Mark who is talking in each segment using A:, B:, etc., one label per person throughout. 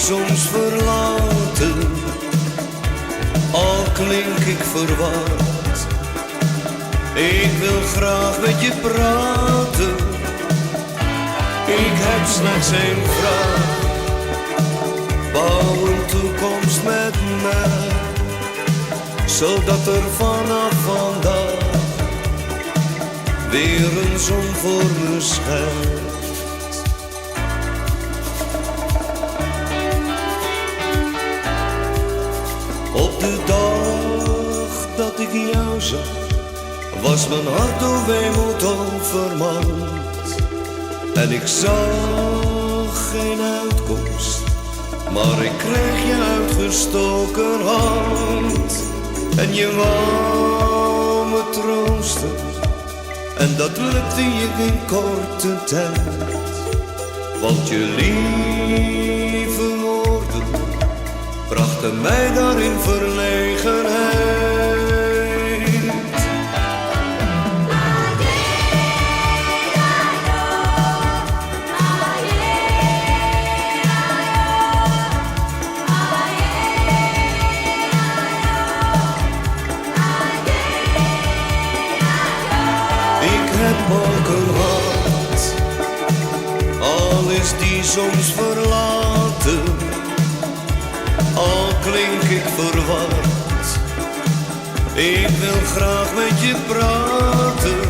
A: soms verlaten, al klink ik verward. Ik wil graag met je praten, ik heb slechts één vraag. Bouw een toekomst met mij, zodat er vanaf vandaag weer een zon voor me schijnt. Op de dag dat ik jou zag, was mijn hart door weemoed overmand. En ik zag geen uitkomst, maar ik kreeg je uitgestoken hand. En je wou me troosten, en dat lukte je in korte tijd. Want je lieve woorden brachten mij daar in verlegenheid. Ik heb ook een hart, al is die soms verlaten, al klink ik verward. Ik wil graag met je praten,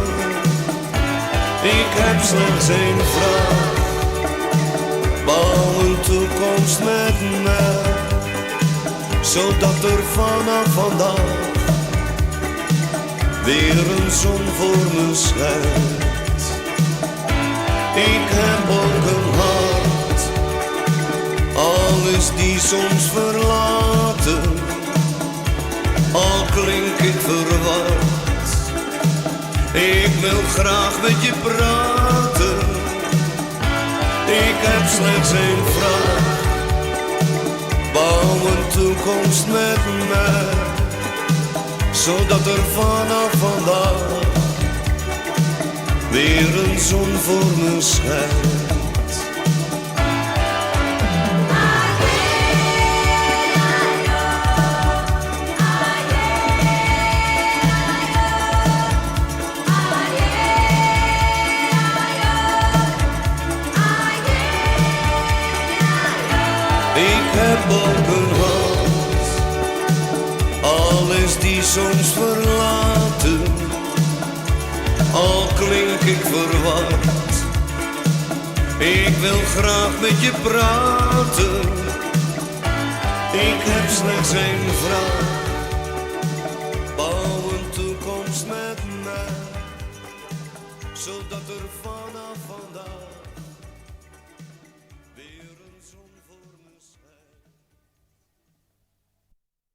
A: ik heb slechts één vraag. Bouw een toekomst met mij, zodat er vanaf vandaag weer een zon voor me schijnt. Ik heb ook een hart, al is die soms verlaten, al klink ik verward. Ik wil graag met je praten, ik heb slechts één vraag. Bouw een toekomst met mij, zodat er vanaf vandaag weer een zon voor me schijnt. Ik heb ook een hart, al is die soms verlaten, al klink ik verward. Ik wil graag met je praten, ik heb slechts één vraag.